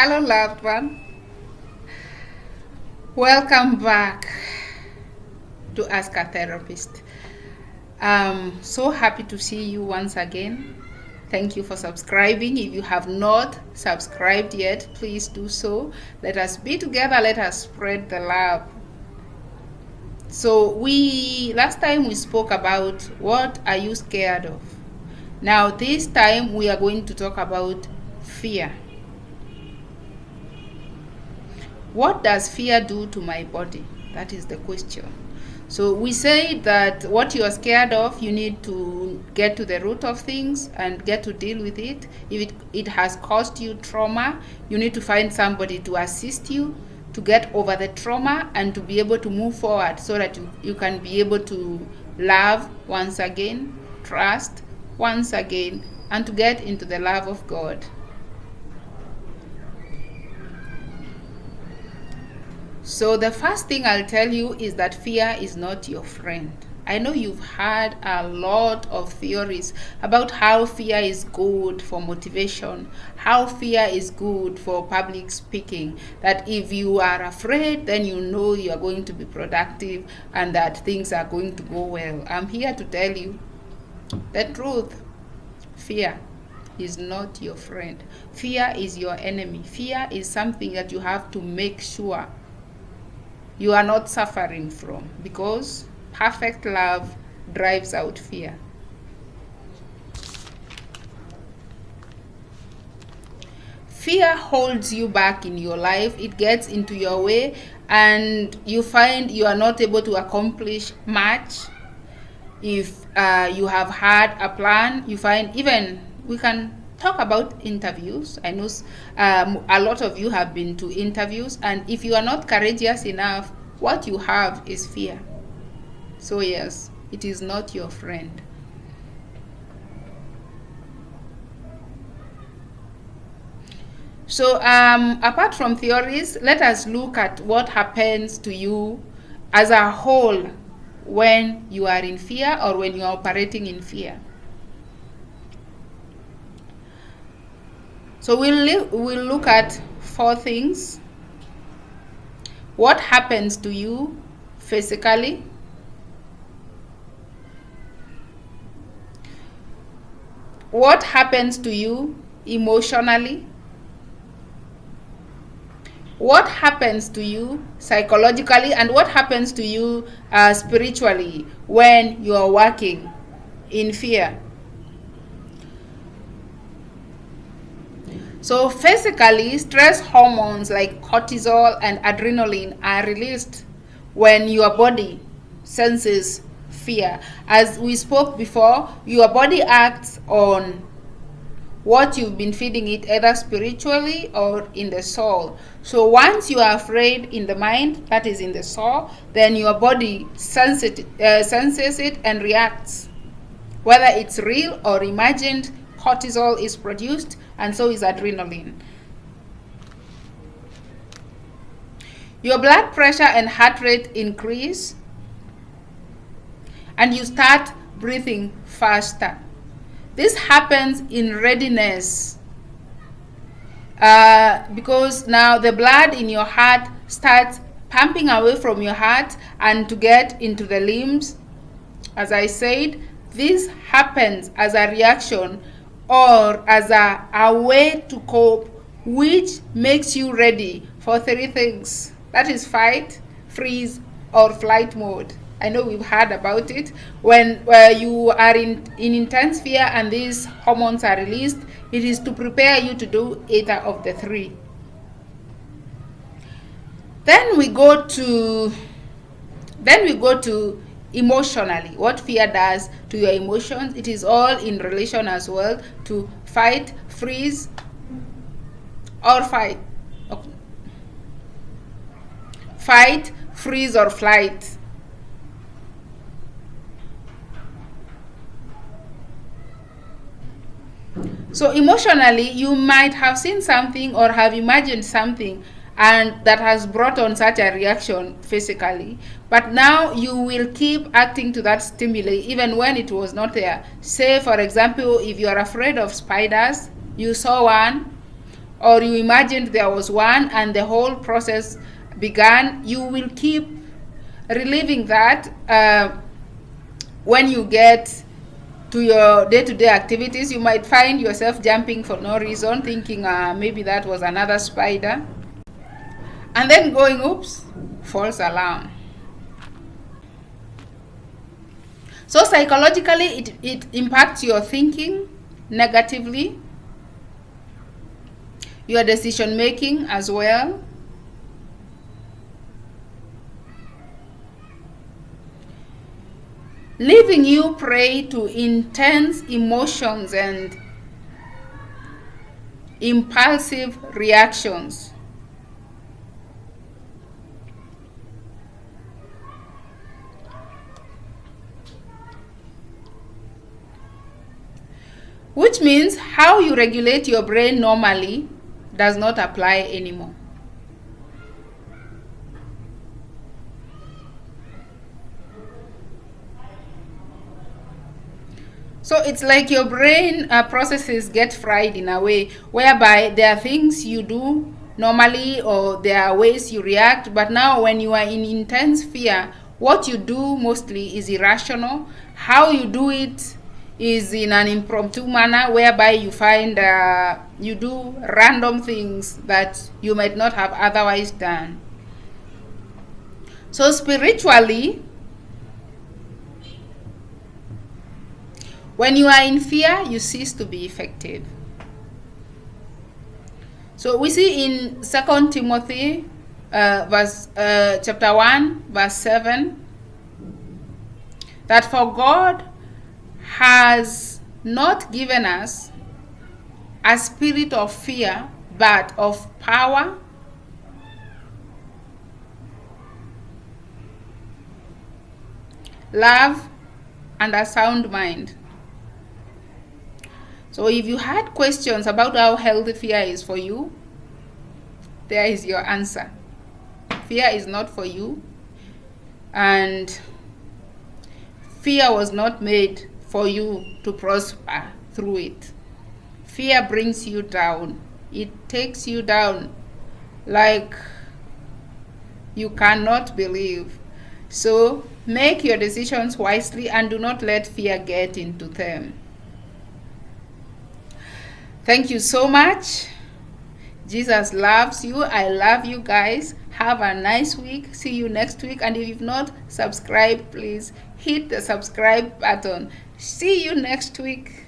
Hello, loved one. Welcome back to Ask a Therapist. I'm so happy to see you once again. Thank you for subscribing. If you have not subscribed yet, please do so. Let us be together. Let us spread the love. So last time we spoke about what are you scared of. Now this time we are going to talk about fear. What does fear do to my body? That is the question. So we say that what you are scared of, you need to get to the root of things and get to deal with it. If it has caused you trauma, you need to find somebody to assist you to get over the trauma and to be able to move forward so that you can be able to love once again, trust once again, and to get into the love of God. So the first thing I'll tell you is that fear is not your friend. I know you've heard a lot of theories about how fear is good for motivation, how fear is good for public speaking, that if you are afraid, then you know you are going to be productive and that things are going to go well. I'm here to tell you the truth. Fear is not your friend. Fear is your enemy. Fear is something that you have to make sure you are not suffering from, because perfect love drives out fear. Fear holds you back in your life. It gets into your way and you find you are not able to accomplish much. If you have had a plan, you find, even we can talk about interviews. I know a lot of you have been to interviews, and if you are not courageous enough, what you have is fear. So yes, it is not your friend. So apart from theories, let us look at what happens to you as a whole when you are in fear or when you are operating in fear. So we'll look at 4 things. What happens to you physically? What happens to you emotionally? What happens to you psychologically? And what happens to you spiritually when you are working in fear? So physically, stress hormones like cortisol and adrenaline are released when your body senses fear. As we spoke before, your body acts on what you've been feeding it, either spiritually or in the soul. So once you are afraid in the mind, that is in the soul, then your body senses it and reacts. Whether it's real or imagined, cortisol is produced, and so is adrenaline. Your blood pressure and heart rate increase, and you start breathing faster. This happens in readiness because now the blood in your heart starts pumping away from your heart and to get into the limbs. As I said, this happens as a reaction or as a way to cope, which makes you ready for 3 things. That is fight, freeze, or flight mode. I know we've heard about it. When you are in intense fear and these hormones are released, it is to prepare you to do either of the 3. Then we go to emotionally, what fear does to your emotions. It is all in relation as well to fight, freeze, or fight. Okay. Fight, freeze, or flight. So emotionally, you might have seen something or have imagined something and that has brought on such a reaction physically, but now you will keep acting to that stimuli even when it was not there. Say, for example, if you are afraid of spiders, you saw one, or you imagined there was one and the whole process began, you will keep reliving that. When you get to your day-to-day activities, you might find yourself jumping for no reason, thinking maybe that was another spider, and then going, oops, false alarm. So psychologically, it impacts your thinking negatively, your decision making as well. Leaving you prey to intense emotions and impulsive reactions. Which means how you regulate your brain normally does not apply anymore. So it's like your brain processes get fried in a way whereby there are things you do normally, or there are ways you react, but now when you are in intense fear, what you do mostly is irrational. How you do it is in an impromptu manner, whereby you find you do random things that you might not have otherwise done. So spiritually, when you are in fear, you cease to be effective. So we see in 2 Timothy chapter 1, verse 7, that for God has not given us a spirit of fear, but of power, love, and a sound mind. So if you had questions about how healthy fear is for you, there is your answer. Fear is not for you, and fear was not made for you to prosper through it. Fear brings you down. It takes you down like you cannot believe. So make your decisions wisely and do not let fear get into them. Thank you so much. Jesus loves you. I love you guys. Have a nice week. See you next week. And if you've not subscribed, please hit the subscribe button. See you next week.